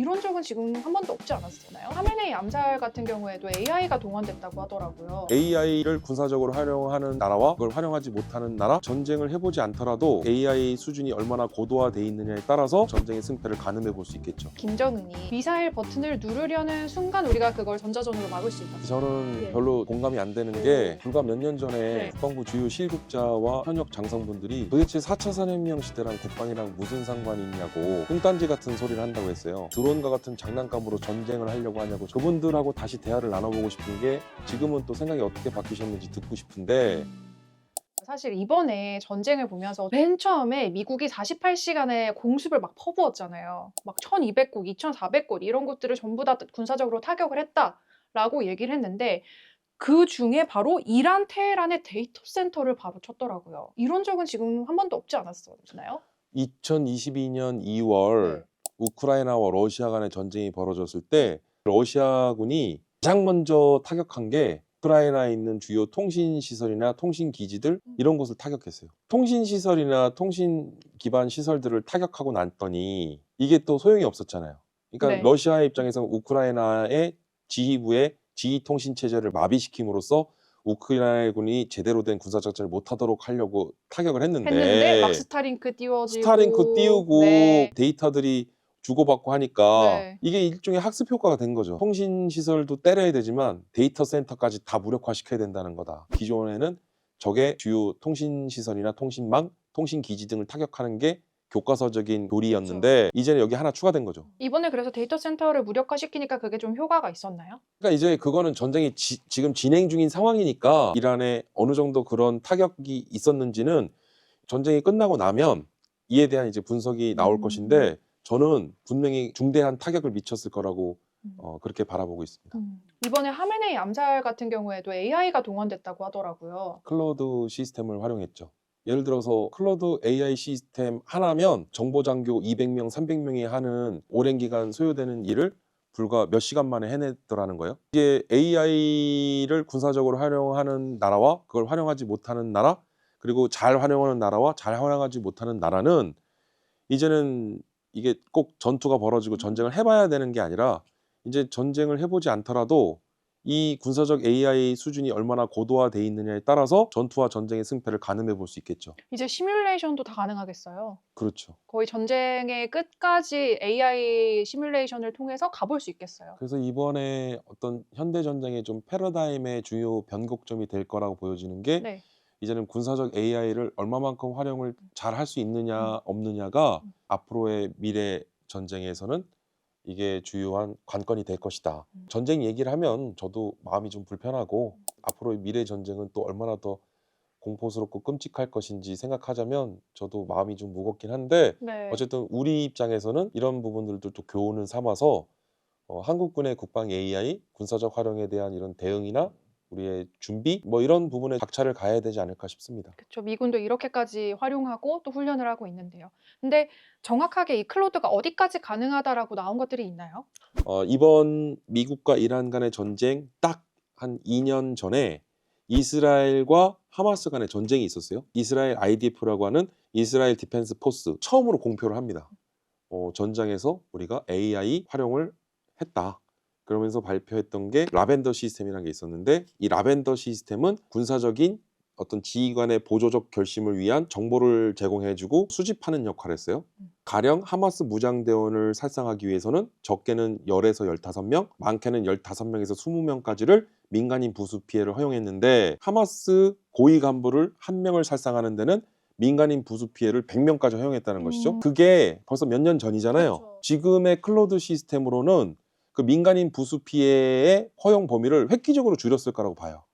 이런 적은 지금 한 번도 없지 않았었나요? 하메네이 암살 같은 경우에도 AI가 동원됐다고 하더라고요. AI를 군사적으로 활용하는 나라와 그걸 활용하지 못하는 나라, 전쟁을 해보지 않더라도 AI 수준이 얼마나 고도화돼 있느냐에 따라서 전쟁의 승패를 가늠해 볼 수 있겠죠. 김정은이 미사일 버튼을 누르려는 순간 우리가 그걸 전자전으로 막을 수 있다. 저는 예. 별로 공감이 안 되는 게 불과 몇 년 전에 네. 국방부 주요 실급자와 현역 장성분들이 도대체 4차 산업혁명 시대랑 국방이랑 무슨 상관이 있냐고 뚱딴지 같은 소리를 한다고 했어요. 드론과 같은 장난감으로 전쟁을 하려고 하냐고. 그분들하고 다시 대화를 나눠보고 싶은 게 지금은 또 생각이 어떻게 바뀌셨는지 듣고 싶은데 사실 이번에 전쟁을 보면서 맨 처음에 미국이 48시간의 공습을 막 퍼부었잖아요. 막 1200곳, 2400곳 이런 곳들을 전부 다 군사적으로 타격을 했다라고 얘기를 했는데 그 중에 바로 이란 테헤란의 데이터 센터를 바로 쳤더라고요. 이런 적은 지금 한 번도 없지 않았었나요? 2022년 2월 네. 우크라이나와 러시아 간의 전쟁이 벌어졌을 때 러시아군이 가장 먼저 타격한 게 우크라이나에 있는 주요 통신 시설이나 통신 기지들 이런 곳을 타격했어요. 통신 시설이나 통신 기반 시설들을 타격하고 났더니 이게 또 소용이 없었잖아요. 그러니까 네. 러시아의 입장에서는 우크라이나의 지휘부의 지휘 통신 체제를 마비시킴으로써 우크라이나군이 제대로 된 군사작전을 못하도록 하려고 타격을 했는데 막 스타링크 띄워지고 스타링크 띄우고 네. 데이터들이 주고받고 하니까 네. 이게 일종의 학습 효과가 된 거죠. 통신 시설도 때려야 되지만 데이터 센터까지 다 무력화시켜야 된다는 거다. 기존에는 적의 주요 통신 시설이나 통신망, 통신 기지 등을 타격하는 게 교과서적인 교리였는데 이제는 여기 하나 추가된 거죠. 이번에 그래서 데이터 센터를 무력화시키니까 그게 좀 효과가 있었나요? 그러니까 이제 그거는 전쟁이 지금 진행 중인 상황이니까 이란에 어느 정도 그런 타격이 있었는지는 전쟁이 끝나고 나면 이에 대한 이제 분석이 나올 것인데 저는 분명히 중대한 타격을 미쳤을 거라고 그렇게 바라보고 있습니다. 이번에 하메네이 암살 같은 경우에도 AI가 동원됐다고 하더라고요. 클로드 시스템을 활용했죠. 예를 들어서 클로드 AI 시스템 하나면 정보 장교 200명, 300명이 하는 오랜 기간 소요되는 일을 불과 몇 시간 만에 해냈더라는 거예요. 이게 AI를 군사적으로 활용하는 나라와 그걸 활용하지 못하는 나라, 그리고 잘 활용하는 나라와 잘 활용하지 못하는 나라는 이제는 이게 꼭 전투가 벌어지고 전쟁을 해봐야 되는 게 아니라 이제 전쟁을 해보지 않더라도 이 군사적 AI 수준이 얼마나 고도화돼 있느냐에 따라서 전투와 전쟁의 승패를 가늠해 볼 수 있겠죠. 이제 시뮬레이션도 다 가능하겠어요. 그렇죠. 거의 전쟁의 끝까지 AI 시뮬레이션을 통해서 가볼 수 있겠어요. 그래서 이번에 어떤 현대 전쟁의 좀 패러다임의 주요 변곡점이 될 거라고 보여지는 게 네. 이제는 군사적 AI를 얼마만큼 활용을 잘 할 수 있느냐 없느냐가 앞으로의 미래 전쟁에서는 이게 주요한 관건이 될 것이다. 전쟁 얘기를 하면 저도 마음이 좀 불편하고 앞으로의 미래 전쟁은 또 얼마나 더 공포스럽고 끔찍할 것인지 생각하자면 저도 마음이 좀 무겁긴 한데 네. 어쨌든 우리 입장에서는 이런 부분들도 또 교훈을 삼아서 한국군의 국방 AI 군사적 활용에 대한 이런 대응이나 우리의 준비 뭐 이런 부분에 박차를 가해야 되지 않을까 싶습니다. 그쵸. 미군도 이렇게까지 활용하고 또 훈련을 하고 있는데요. 근데 정확하게 이 클로드가 어디까지 가능하다라고 나온 것들이 있나요? 이번 미국과 이란 간의 전쟁 딱 한 2년 전에 이스라엘과 하마스 간의 전쟁이 있었어요. 이스라엘 IDF라고 하는 이스라엘 디펜스 포스 처음으로 공표를 합니다. 전장에서 우리가 AI 활용을 했다. 그러면서 발표했던 게 라벤더 시스템이라는 게 있었는데 이 라벤더 시스템은 군사적인 어떤 지휘관의 보조적 결심을 위한 정보를 제공해주고 수집하는 역할을 했어요. 가령 하마스 무장대원을 살상하기 위해서는 적게는 10에서 15명, 많게는 15명에서 20명까지를 민간인 부수 피해를 허용했는데 하마스 고위 간부를 한 명을 살상하는 데는 민간인 부수 피해를 100명까지 허용했다는 것이죠. 그게 벌써 몇 년 전이잖아요. 그렇죠. 지금의 클로드 시스템으로는 그 민간인 부수 피해의 허용 범위를 획기적으로 줄였을 거라고 봐요.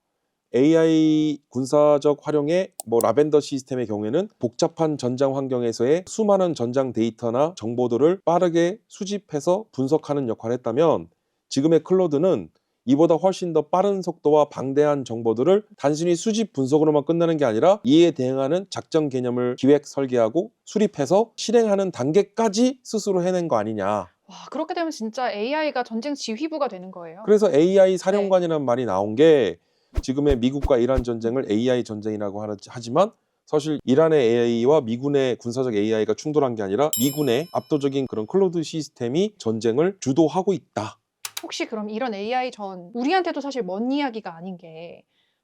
AI 군사적 활용의 라벤더 시스템의 경우에는 복잡한 전장 환경에서의 수많은 전장 데이터나 정보들을 빠르게 수집해서 분석하는 역할을 했다면 지금의 클로드는 이보다 훨씬 더 빠른 속도와 방대한 정보들을 단순히 수집 분석으로만 끝나는 게 아니라 이에 대응하는 작전 개념을 기획 설계하고 수립해서 실행하는 단계까지 스스로 해낸 거 아니냐. 와, 그렇게 되면 진짜 AI가 전쟁 지휘부가 되는 거예요. 그래서 AI 사령관이라는 말이 나온 게 지금의 미국과 이란 전쟁을 AI 전쟁이라고 하지만 사실 이란의 AI와 미군의 군사적 AI가 충돌한 게 아니라 미군의 압도적인 그런 클로드 시스템이 전쟁을 주도하고 있다. 혹시 그럼 이런 AI 전 우리한테도 사실 먼 이야기가 아닌 게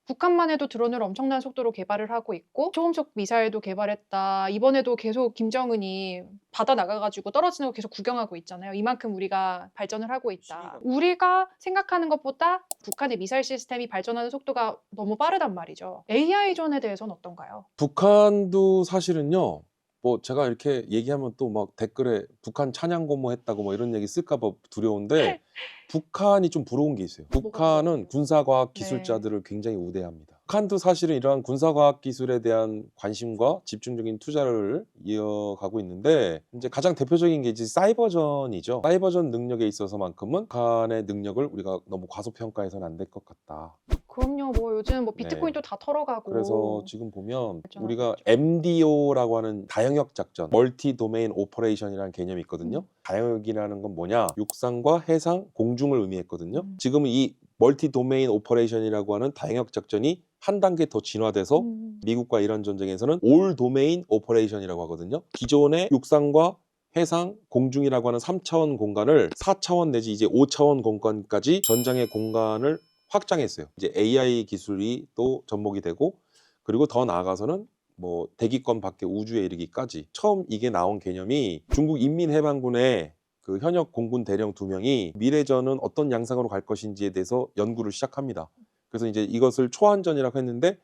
북한만 해도 드론을 엄청난 속도로 개발을 하고 있고 초음속 미사일도 개발했다. 이번에도 계속 김정은이 바다 나가가지고 떨어지는 거 계속 구경하고 있잖아요. 이만큼 우리가 발전을 하고 있다. 우리가 생각하는 것보다 북한의 미사일 시스템이 발전하는 속도가 너무 빠르단 말이죠. AI 전에 대해서는 어떤가요? 북한도 사실은요. 뭐 제가 이렇게 얘기하면 또 막 댓글에 북한 찬양 고모했다고 뭐 이런 얘기 쓸까 봐 두려운데 북한이 좀 부러운 게 있어요. 북한은 부러워요? 군사과학 네. 기술자들을 굉장히 우대합니다. 북한도 사실은 이러한 군사과학 기술에 대한 관심과 집중적인 투자를 이어가고 있는데 이제 가장 대표적인 게 이제 사이버전이죠. 사이버전 능력에 있어서만큼은 북한의 능력을 우리가 너무 과소평가해서는 안 될 것 같다. 그럼요. 뭐 요즘 뭐 네. 비트코인도 다 털어가고. 그래서 지금 보면 발전하고 우리가 있죠. MDO라고 하는 다영역 작전, 멀티 도메인 오퍼레이션이라는 개념이 있거든요. 다영역이라는 건 뭐냐? 육상과 해상, 공중을 의미했거든요. 지금은 이 멀티 도메인 오퍼레이션이라고 하는 다영역 작전이 한 단계 더 진화돼서 미국과 이란 전쟁에서는 올 도메인 오퍼레이션이라고 하거든요. 기존의 육상과 해상, 공중이라고 하는 3차원 공간을 4차원 내지 이제 5차원 공간까지 전장의 공간을 확장했어요. 이제 AI 기술이 또 접목이 되고 그리고 더 나아가서는 뭐 대기권 밖에 우주에 이르기까지 처음 이게 나온 개념이 중국 인민해방군의 그 현역 공군 대령 2명이 미래전은 어떤 양상으로 갈 것인지에 대해서 연구를 시작합니다. 그래서 이제 이것을 초안전이라고 했는데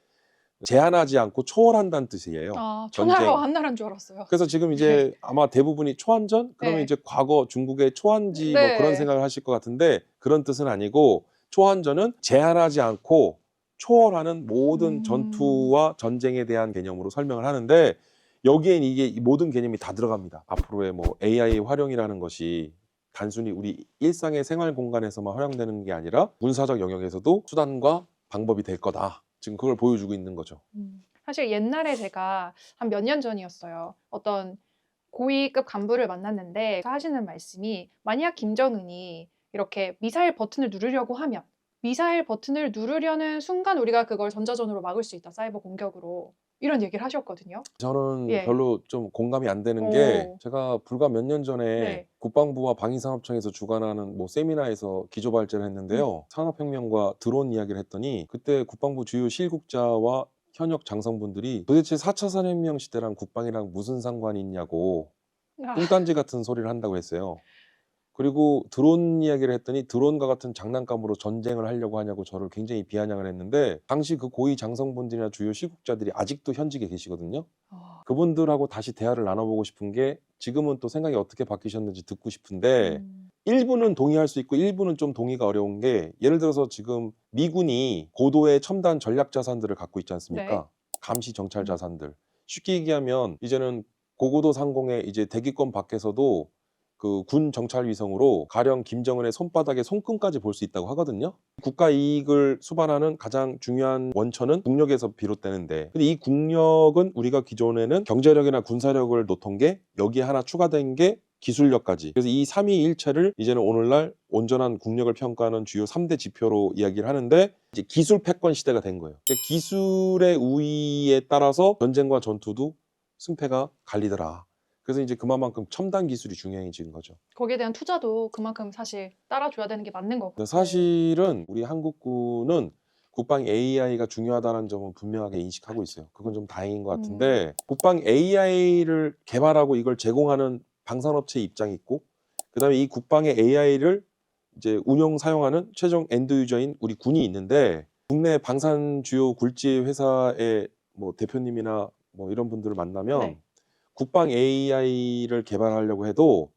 제한하지 않고 초월한다는 뜻이에요. 아, 전쟁. 초나라와 한나라인 줄 알았어요. 그래서 지금 이제 아마 대부분이 초안전? 그러면 네. 이제 과거 중국의 초안지 뭐 네. 그런 생각을 하실 것 같은데 그런 뜻은 아니고 초안전은 제한하지 않고 초월하는 모든 전투와 전쟁에 대한 개념으로 설명을 하는데 여기엔 이게 이 모든 개념이 다 들어갑니다. 앞으로의 뭐 AI 활용이라는 것이 단순히 우리 일상의 생활 공간에서만 활용되는 게 아니라 군사적 영역에서도 수단과 방법이 될 거다. 지금 그걸 보여주고 있는 거죠. 사실 옛날에 제가 한 몇 년 전이었어요. 어떤 고위급 간부를 만났는데 하시는 말씀이 만약 김정은이 이렇게 미사일 버튼을 누르려고 하면 미사일 버튼을 누르려는 순간 우리가 그걸 전자전으로 막을 수 있다. 사이버 공격으로. 이런 얘기를 하셨거든요. 저는 예. 별로 좀 공감이 안 되는 게 오. 제가 불과 몇 년 전에 네. 국방부와 방위산업청에서 주관하는 뭐 세미나에서 기조발제를 했는데요. 산업혁명과 드론 이야기를 했더니 그때 국방부 주요 실국자와 현역 장성분들이 도대체 4차 산업혁명 시대랑 국방이랑 무슨 상관이 있냐고 아, 뚱딴지 같은 소리를 한다고 했어요. 그리고 드론 이야기를 했더니 드론과 같은 장난감으로 전쟁을 하려고 하냐고 저를 굉장히 비아냥을 했는데 당시 그 고위 장성분들이나 주요 실국자들이 아직도 현직에 계시거든요. 아, 그분들하고 다시 대화를 나눠보고 싶은 게 지금은 또 생각이 어떻게 바뀌셨는지 듣고 싶은데 일부는 동의할 수 있고 일부는 좀 동의가 어려운 게 예를 들어서 지금 미군이 고도의 첨단 전략 자산들을 갖고 있지 않습니까? 네. 감시 정찰 자산들. 쉽게 얘기하면 이제는 고고도 상공의 이제 대기권 밖에서도 그 군 정찰 위성으로 가령 김정은의 손바닥에 손금까지 볼 수 있다고 하거든요. 국가 이익을 수반하는 가장 중요한 원천은 국력에서 비롯되는데 근데 이 국력은 우리가 기존에는 경제력이나 군사력을 놓던 게 여기에 하나 추가된 게 기술력까지. 그래서 이 삼위일체를 이제는 오늘날 온전한 국력을 평가하는 주요 3대 지표로 이야기를 하는데 이제 기술 패권 시대가 된 거예요. 그러니까 기술의 우위에 따라서 전쟁과 전투도 승패가 갈리더라. 그래서 이제 그만큼 첨단 기술이 중요해진 거죠. 거기에 대한 투자도 그만큼 사실 따라줘야 되는 게 맞는 거고. 근데 사실은 우리 한국군은 국방 AI가 중요하다는 점은 분명하게 인식하고 있어요. 그건 좀 다행인 것 같은데 국방 AI를 개발하고 이걸 제공하는 방산업체 입장이 있고 그다음에 이 국방의 AI를 이제 운용 사용하는 최종 엔드 유저인 우리 군이 있는데 국내 방산 주요 굴지 회사의 뭐 대표님이나 뭐 이런 분들을 만나면 네. 국방 AI를 개발하려고 해도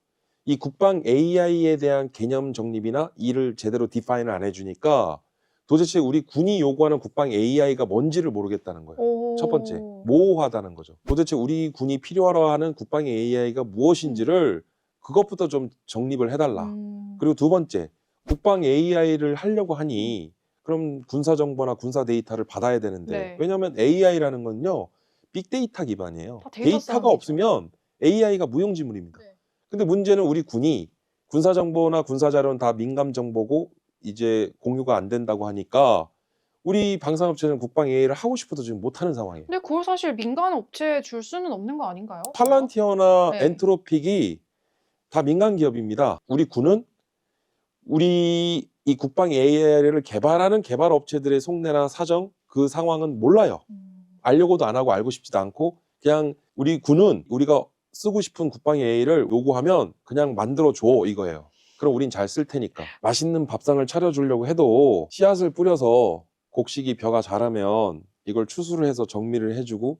이 국방 AI에 대한 개념 정립이나 이를 제대로 디파인을 안 해주니까 도대체 우리 군이 요구하는 국방 AI가 뭔지를 모르겠다는 거예요. 오. 첫 번째, 모호하다는 거죠. 도대체 우리 군이 필요로 하는 국방 AI가 무엇인지를 그것부터 좀 정립을 해달라. 그리고 두 번째, 국방 AI를 하려고 하니 그럼 군사 정보나 군사 데이터를 받아야 되는데 네. 왜냐하면 AI라는 건요 빅데이터 기반이에요. 다 데이터 데이터가 싸움이죠. 없으면 AI가 무용지물입니다. 네. 근데 문제는 우리 군이 군사 정보나 군사 자료는 다 민감 정보고 이제 공유가 안 된다고 하니까 우리 방산업체는 국방 AI를 하고 싶어도 지금 못하는 상황이에요. 근데 그걸 사실 민간 업체에 줄 수는 없는 거 아닌가요? 팔란티어나 네. 엔트로픽이 다 민간 기업입니다. 우리 군은 우리 이 국방 AI를 개발하는 개발 업체들의 속내나 사정, 그 상황은 몰라요. 알려고도 안 하고 알고 싶지도 않고 그냥 우리 군은 우리가 쓰고 싶은 국방 AI를 요구하면 그냥 만들어줘 이거예요. 그럼 우린 잘 쓸 테니까. 맛있는 밥상을 차려주려고 해도 씨앗을 뿌려서 곡식이 벼가 자라면 이걸 추수를 해서 정미를 해주고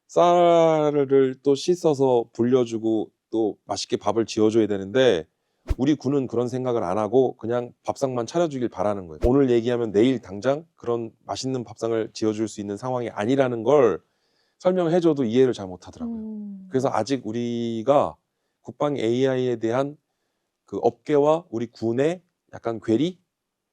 쌀을 또 씻어서 불려주고 또 맛있게 밥을 지어줘야 되는데 우리 군은 그런 생각을 안 하고 그냥 밥상만 차려주길 바라는 거예요. 오늘 얘기하면 내일 당장 그런 맛있는 밥상을 지어줄 수 있는 상황이 아니라는 걸 설명해줘도 이해를 잘 못하더라고요. 그래서 아직 우리가 국방 AI에 대한 그 업계와 우리 군의 약간 괴리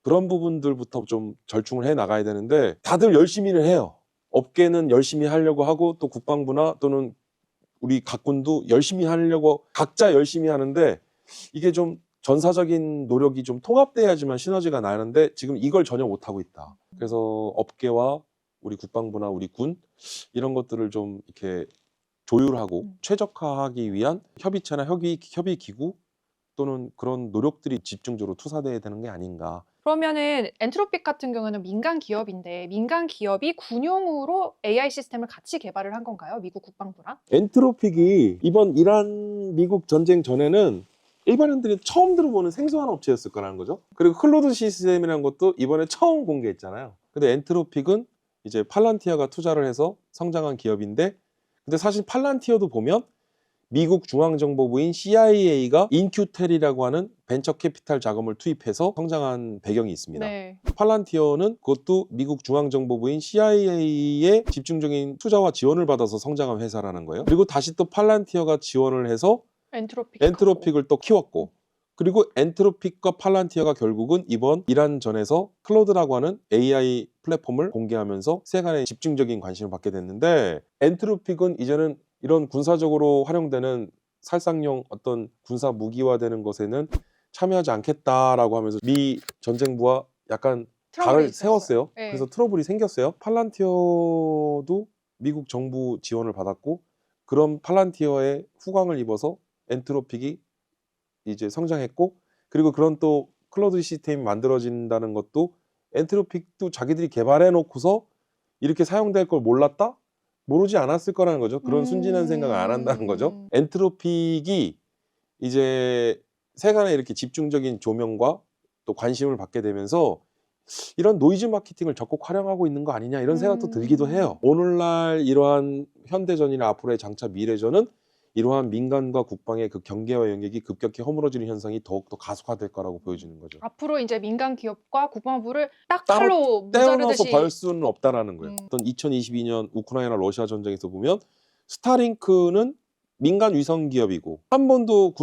그런 부분들부터 좀 절충을 해 나가야 되는데 다들 열심히는 해요. 업계는 열심히 하려고 하고 또 국방부나 또는 우리 각군도 열심히 하려고 각자 열심히 하는데 이게 좀 전사적인 노력이 좀 통합돼야지만 시너지가 나는데 지금 이걸 전혀 못하고 있다. 그래서 업계와 우리 국방부나 우리 군 이런 것들을 좀 이렇게 조율하고 최적화하기 위한 협의체나 협의기구 또는 그런 노력들이 집중적으로 투사돼야 되는 게 아닌가. 그러면은 엔트로픽 같은 경우는 민간 기업인데 민간 기업이 군용으로 AI 시스템을 같이 개발을 한 건가요? 미국 국방부랑? 엔트로픽이 이번 이란 미국 전쟁 전에는 일반인들이 처음 들어보는 생소한 업체였을 거라는 거죠. 그리고 클로드 시스템이라는 것도 이번에 처음 공개했잖아요. 근데 엔트로픽은 이제 팔란티어가 투자를 해서 성장한 기업인데 근데 사실 팔란티어도 보면 미국 중앙정보부인 CIA가 인큐텔이라고 하는 벤처 캐피탈 자금을 투입해서 성장한 배경이 있습니다. 네. 팔란티어는 그것도 미국 중앙정보부인 CIA의 집중적인 투자와 지원을 받아서 성장한 회사라는 거예요. 그리고 다시 또 팔란티어가 지원을 해서 엔트로픽을 또 키웠고 그리고 엔트로픽과 팔란티어가 결국은 이번 이란전에서 클로드라고 하는 AI 플랫폼을 공개하면서 세간의 집중적인 관심을 받게 됐는데 엔트로픽은 이제는 이런 군사적으로 활용되는 살상용 어떤 군사 무기화되는 것에는 참여하지 않겠다라고 하면서 미 전쟁부와 약간 발을 세웠어요. 네. 그래서 트러블이 생겼어요. 팔란티어도 미국 정부 지원을 받았고 그런 팔란티어의 후광을 입어서 엔트로픽이 이제 성장했고 그리고 그런 또 클로드 시스템이 만들어진다는 것도 엔트로픽도 자기들이 개발해 놓고서 이렇게 사용될 걸 몰랐다? 모르지 않았을 거라는 거죠. 그런 순진한 생각을 안 한다는 거죠. 엔트로픽이 이제 세간에 이렇게 집중적인 조명과 또 관심을 받게 되면서 이런 노이즈 마케팅을 적극 활용하고 있는 거 아니냐 이런 생각도 들기도 해요. 오늘날 이러한 현대전이나 앞으로의 장차 미래전은 이러한 민간과 국방의 그 경계와 영역이 급격히 허물어지는 현상이 더욱더 가속화될 거라고 보여지는 거죠. 앞으로 이제 민간 기업과 국방부를 딱 따로 칼로 떼어놔서 무자르듯이 볼 수는 없다라는 거예요. 어떤 2022년 우크라이나 러시아 전쟁에서 보면 스타링크는 민간 위성 기업이고 한 번도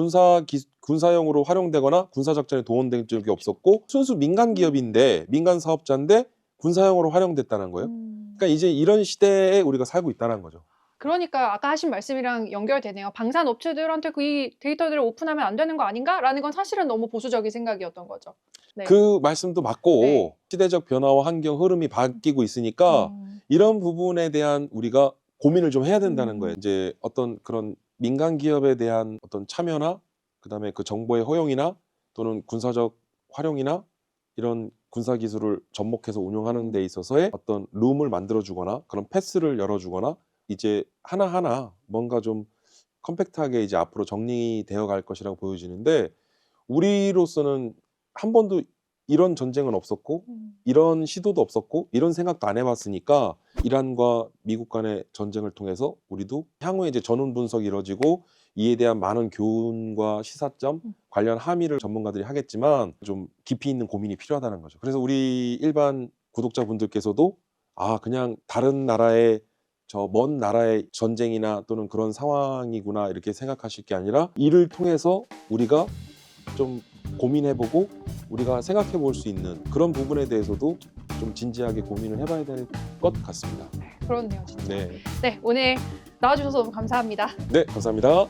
군사용으로 활용되거나 군사작전에 동원된 적이 없었고 순수 민간 기업인데 민간 사업자인데 군사용으로 활용됐다는 거예요. 그러니까 이제 이런 시대에 우리가 살고 있다는 거죠. 그러니까 아까 하신 말씀이랑 연결되네요. 방산 업체들한테 이 데이터들을 오픈하면 안 되는 거 아닌가라는 건 사실은 너무 보수적인 생각이었던 거죠. 네. 그 말씀도 맞고 네. 시대적 변화와 환경 흐름이 바뀌고 있으니까 이런 부분에 대한 우리가 고민을 좀 해야 된다는 거예요. 이제 어떤 그런 민간 기업에 대한 어떤 참여나 그다음에 그 정보의 허용이나 또는 군사적 활용이나 이런 군사 기술을 접목해서 운용하는 데 있어서의 어떤 룸을 만들어주거나 그런 패스를 열어주거나 이제 하나하나 뭔가 좀 컴팩트하게 이제 앞으로 정리되어 갈 것이라고 보여지는데 우리로서는 한 번도 이런 전쟁은 없었고 이런 시도도 없었고 이런 생각도 안 해봤으니까 이란과 미국 간의 전쟁을 통해서 우리도 향후에 이제 전원 분석이 이루어지고 이에 대한 많은 교훈과 시사점 관련 함의를 전문가들이 하겠지만 좀 깊이 있는 고민이 필요하다는 거죠. 그래서 우리 일반 구독자분들께서도 아 그냥 다른 나라의 저 먼 나라의 전쟁이나 또는 그런 상황이구나 이렇게 생각하실 게 아니라 이를 통해서 우리가 좀 고민해보고 우리가 생각해 볼 수 있는 그런 부분에 대해서도 좀 진지하게 고민을 해봐야 될 것 같습니다. 그렇네요, 진짜. 네, 네, 오늘 나와주셔서 너무 감사합니다. 네 감사합니다.